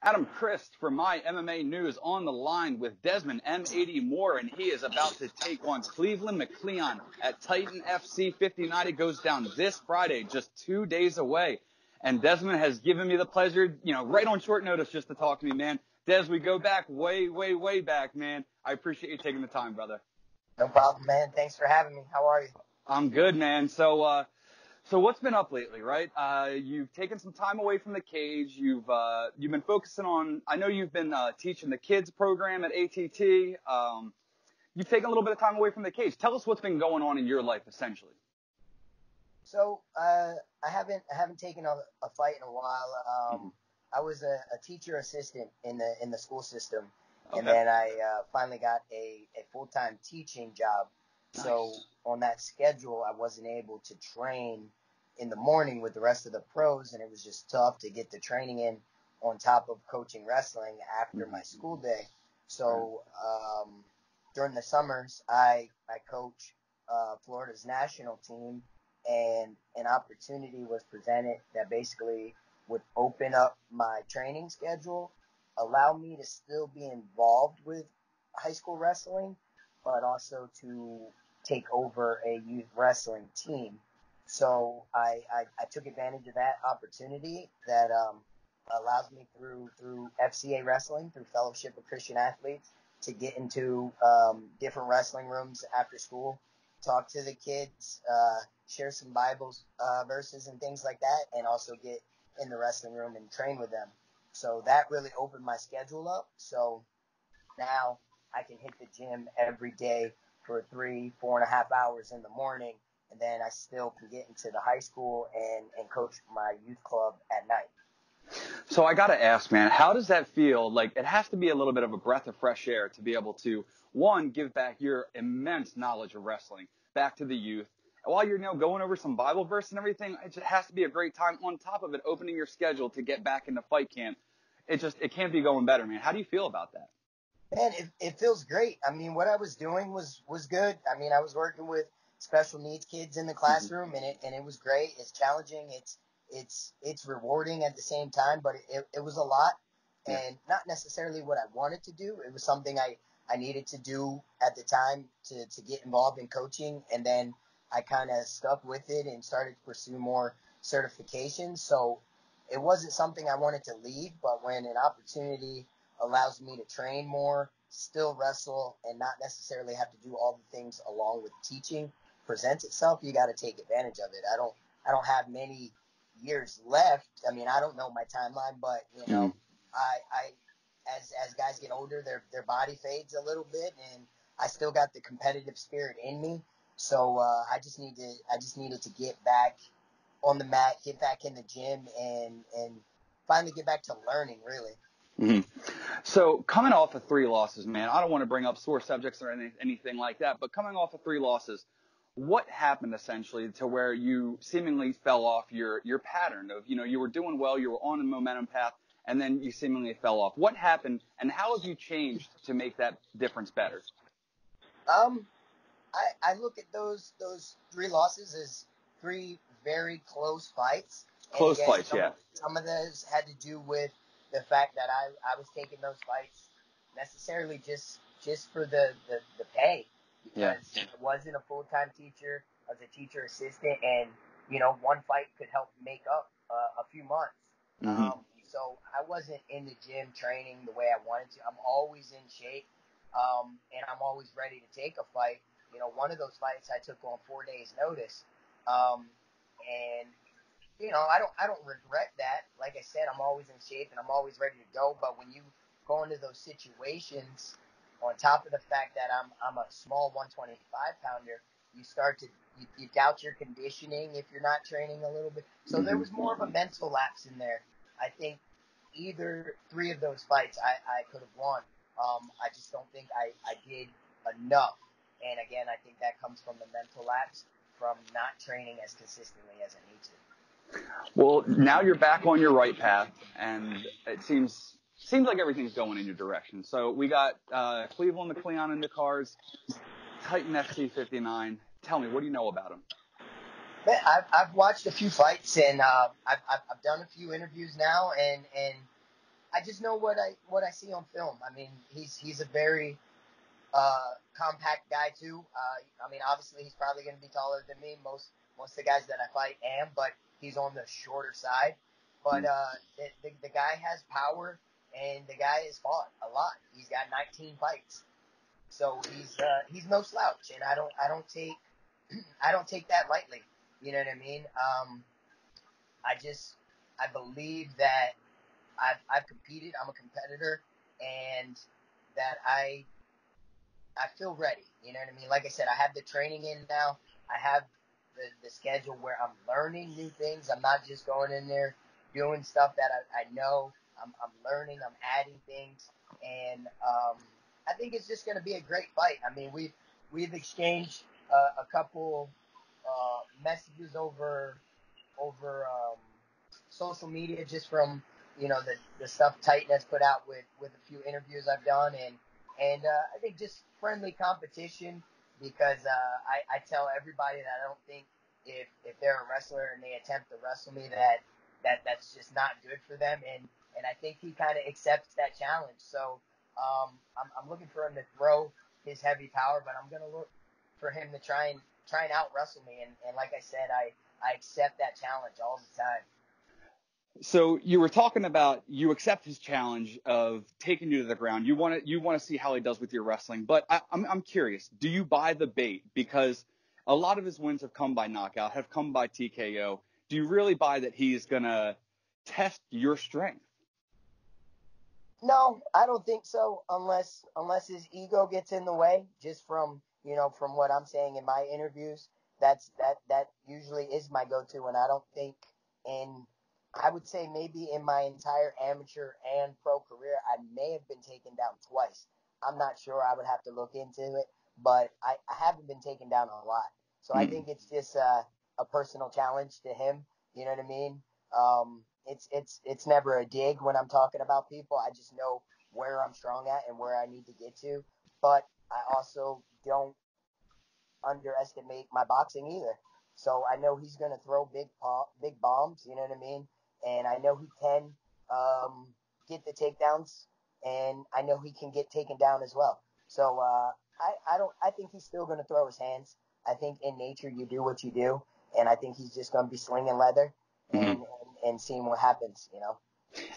Adam Christ for my MMA news on the line with Desmond M80 Moore, and he is about to take on Cleveland McLeon at Titan FC 59. It goes down this Friday, just 2 days away. And Desmond has given me the pleasure, right on short notice just to talk to me, man. Des, we go back way, way, way back, man. I appreciate you taking the time, brother. No problem, man. Thanks for having me. How are you? I'm good, man. So what's been up lately, right? You've taken some time away from the cage. You've been focusing on, I know you've been teaching the kids program at ATT. You've taken a little bit of time away from the cage. Tell us what's been going on in your life, essentially. So, I haven't taken a fight in a while. I was a teacher assistant in the school system. Okay. And then I finally got a full-time teaching job. Nice. So on that schedule, I wasn't able to train in the morning with the rest of the pros, and it was just tough to get the training in on top of coaching wrestling after my school day. So during the summers, I coach Florida's national team, and an opportunity was presented that basically would open up my training schedule, allow me to still be involved with high school wrestling, but also to take over a youth wrestling team. So I took advantage of that opportunity that allows me through FCA wrestling, through Fellowship of Christian Athletes, to get into different wrestling rooms after school, talk to the kids, share some Bible verses and things like that, and also get in the wrestling room and train with them. So that really opened my schedule up. So now I can hit the gym every day for 4.5 hours in the morning, and then I still can get into the high school and coach my youth club at night. So I got to ask, man, how does that feel? Like, it has to be a little bit of a breath of fresh air to be able to, one, give back your immense knowledge of wrestling back to the youth. While you're going over some Bible verse and everything, it just has to be a great time. On top of it, opening your schedule to get back into fight camp. It can't be going better, man. How do you feel about that? Man, it feels great. I mean, what I was doing was good. I mean, I was working with special needs kids in the classroom, and it was great. It's challenging. It's rewarding at the same time, but it was a lot, and not necessarily what I wanted to do. It was something I needed to do at the time to get involved in coaching, and then I kind of stuck with it and started to pursue more certifications. So it wasn't something I wanted to leave, but when an opportunity allows me to train more, still wrestle, and not necessarily have to do all the things along with teaching presents itself, you got to take advantage of it. I don't have many years left. I mean, I don't know my timeline, but I as guys get older, their body fades a little bit, and I still got the competitive spirit in me. So I just needed to get back on the mat, get back in the gym, and finally get back to learning, really. Mm-hmm. So coming off of 3 losses, man, I don't want to bring up sore subjects or anything like that, but coming off of 3 losses, what happened essentially to where you seemingly fell off your pattern of, you were doing well, you were on a momentum path, and then you seemingly fell off? What happened, and how have you changed to make that difference better? I look at those 3 losses as 3 very close fights. Close fights, yeah. Some of those had to do with the fact that I was taking those fights necessarily just for the pay, because I wasn't a full-time teacher. I was a teacher assistant, and one fight could help make up a few months. So I wasn't in the gym training the way I wanted to. I'm always in shape, and I'm always ready to take a fight. One of those fights I took on 4 days' notice, and I don't regret that. Like I said, I'm always in shape and I'm always ready to go. But when you go into those situations, on top of the fact that I'm a small 125 pounder, you start to you doubt your conditioning if you're not training a little bit. So there was more of a mental lapse in there. I think either 3 of those fights I could have won. I just don't think I did enough. And again, I think that comes from the mental lapse from not training as consistently as I need to. Well, now you're back on your right path, and it seems like everything's going in your direction. So we got Cleveland McLeon in the cards, Titan FC 59. Tell me, what do you know about him? Man, I've watched a few fights, and I've done a few interviews now, and I just know what I see on film. I mean, he's a very compact guy too. I mean, obviously he's probably going to be taller than me. Most of the guys that I fight am, but he's on the shorter side. But the guy has power, and the guy has fought a lot. He's got 19 fights, so he's no slouch, and I don't take that lightly. You know what I mean? I believe that I've competed. I'm a competitor, and that I feel ready. You know what I mean? Like I said, I have the training in now. I have the schedule where I'm learning new things. I'm not just going in there doing stuff that I know. I'm learning. I'm adding things, and I think it's just going to be a great fight. I mean, we've exchanged a couple messages over social media, just from the stuff Titan has put out with a few interviews I've done, and I think just friendly competition, because I tell everybody that I don't think if they're a wrestler and they attempt to wrestle me that's just not good for them, and I think he kind of accepts that challenge. So I'm looking for him to throw his heavy power, but I'm gonna look for him to try and out wrestle me, and like I said, I accept that challenge all the time. So you were talking about you accept his challenge of taking you to the ground. You want to see how he does with your wrestling. But I'm curious. Do you buy the bait? Because a lot of his wins have come by knockout, have come by TKO. Do you really buy that he's gonna test your strength? No, I don't think so, unless his ego gets in the way. Just from what I'm saying in my interviews, that usually is my go-to, and I don't think in I would say maybe in my entire amateur and pro career, I may have been taken down twice. I'm not sure. I would have to look into it, but I haven't been taken down a lot. So I think it's just a personal challenge to him. You know what I mean? It's never a dig when I'm talking about people. I just know where I'm strong at and where I need to get to. But I also don't underestimate my boxing either. So I know he's going to throw big bombs. You know what I mean? And I know he can get the takedowns, and I know he can get taken down as well. So I think he's still going to throw his hands. I think in nature you do what you do, and I think he's just going to be slinging leather Mm-hmm. and seeing what happens.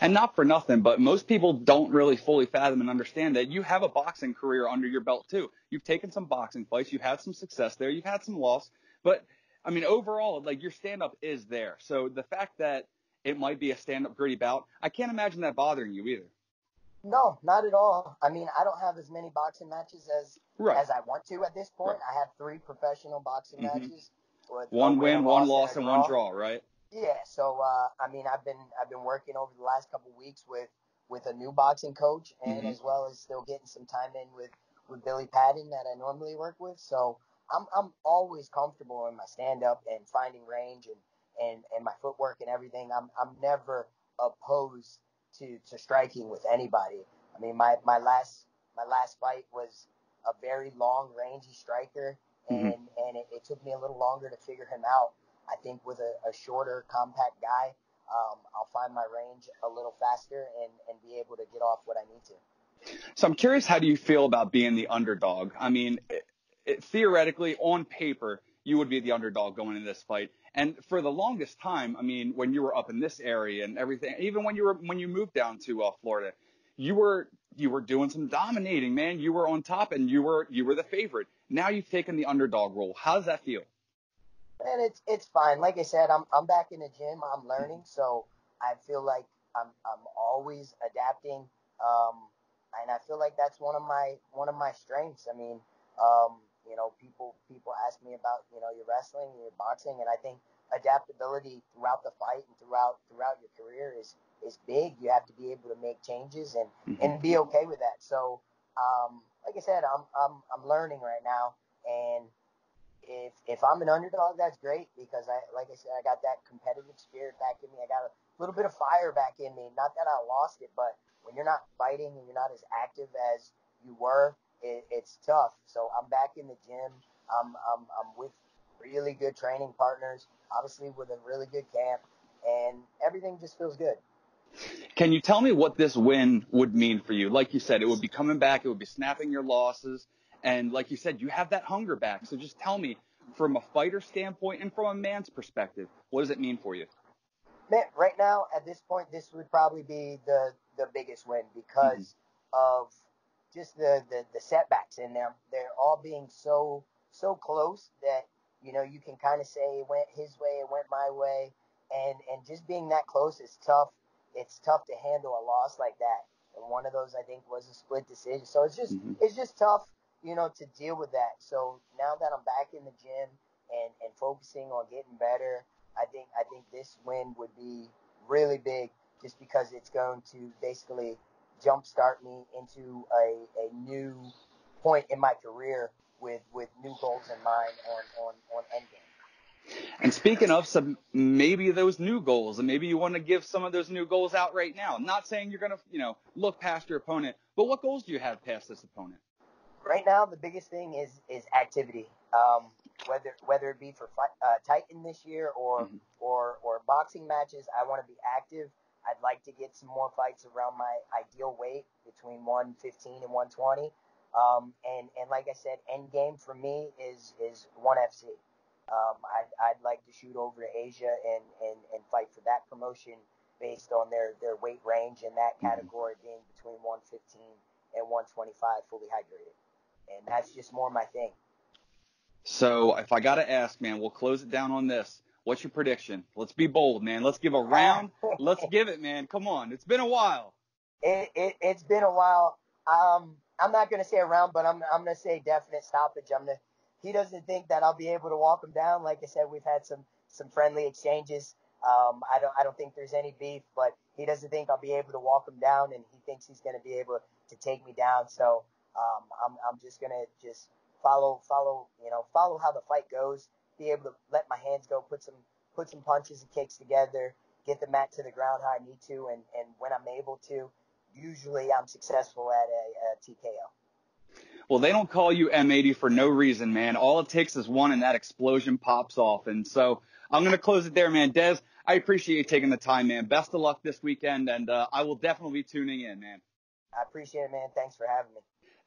And not for nothing, but most people don't really fully fathom and understand that you have a boxing career under your belt too. You've taken some boxing fights, you've had some success there, you've had some loss, but I mean overall, like your stand-up is there. So the fact that it might be a stand-up gritty bout, I can't imagine that bothering you either. No, not at all. I mean, I don't have as many boxing matches Right. as I want to at this point. Right. I have 3 professional boxing Mm-hmm. matches with a One win, a win, one loss, and loss, a and one draw. draw, right? Yeah, so I mean, I've been working over the last couple of weeks with a new boxing coach, and Mm-hmm. as well as still getting some time in with Billy Patton that I normally work with. So I'm always comfortable in my stand up and finding range and my footwork and everything. I'm never opposed to striking with anybody. I mean, my last fight was a very long rangey striker, Mm-hmm. and it took me a little longer to figure him out. I think with a shorter, compact guy, I'll find my range a little faster and be able to get off what I need to. So I'm curious, how do you feel about being the underdog? I mean, theoretically, on paper, you would be the underdog going into this fight. And for the longest time, I mean, when you were up in this area and everything, even when you moved down to Florida, you were doing some dominating, man. You were on top and you were the favorite. Now you've taken the underdog role. How does that feel? And it's fine. Like I said, I'm back in the gym. I'm learning, so I feel like I'm always adapting. And I feel like that's one of my strengths. I mean, people ask me about your wrestling and your boxing, and I think adaptability throughout the fight and throughout your career is big. You have to be able to make changes Mm-hmm. and be okay with that. So, like I said, I'm learning right now, and if I'm an underdog, that's great, because like I said, I got that competitive spirit back in me. I got a little bit of fire back in me. Not that I lost it, but when you're not fighting and you're not as active as you were, it's tough. So I'm back in the gym. I'm with really good training partners, obviously with a really good camp, and everything just feels good. Can you tell me what this win would mean for you? Like you said, it would be coming back. It would be snapping your losses. And like you said, you have that hunger back. So just tell me, from a fighter standpoint and from a man's perspective, what does it mean for you? Man, right now at this point, this would probably be the biggest win Mm-hmm. because of just the setbacks in them. They're all being so close that you can kind of say it went his way, it went my way, and just being that close is tough. It's tough to handle a loss like that. And one of those I think was a split decision. So Mm-hmm. it's just tough, to deal with that. So now that I'm back in the gym and focusing on getting better, I think this win would be really big just because it's going to basically jumpstart me into a new point in my career with new goals in mind on endgame. And speaking of some, maybe those new goals, and maybe you want to give some of those new goals out right now. I'm not saying you're going to, look past your opponent, but what goals do you have past this opponent? Right now, the biggest thing is activity. Whether it be for Titan this year or Mm-hmm. or boxing matches, I want to be active. I'd like to get some more fights around my ideal weight between 115 and 120. And like I said, end game for me is 1FC. I'd like to shoot over to Asia and fight for that promotion based on their weight range in that Mm-hmm. category being between 115 and 125 fully hydrated. And that's just more my thing. So if I got to ask, man, we'll close it down on this. What's your prediction? Let's be bold, man. Let's give a round. Let's give it, man. Come on. It's been a while. It's been a while. I'm not gonna say around, but I'm gonna say definite stoppage. He doesn't think that I'll be able to walk him down. Like I said, we've had some friendly exchanges. I don't think there's any beef, but he doesn't think I'll be able to walk him down, and he thinks he's gonna be able to take me down. So I'm just gonna just follow how the fight goes. Be able to let my hands go, put some punches and kicks together, get the mat to the ground how I need to, and when I'm able to, usually I'm successful at a TKO. Well, they don't call you M80 for no reason, man. All it takes is one, and that explosion pops off. And so I'm going to close it there, man. Des, I appreciate you taking the time, man. Best of luck this weekend, and I will definitely be tuning in, man. I appreciate it, man. Thanks for having me.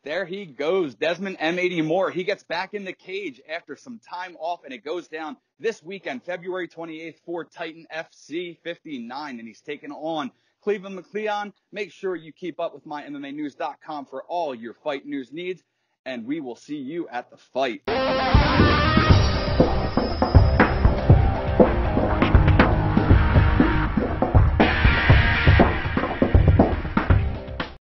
There he goes, Desmond M80 Moore. He gets back in the cage after some time off, and it goes down this weekend, February 28th, for Titan FC 59, and he's taking on Cleveland McLeon. Make sure you keep up with mymmanews.com for all your fight news needs, and we will see you at the fight.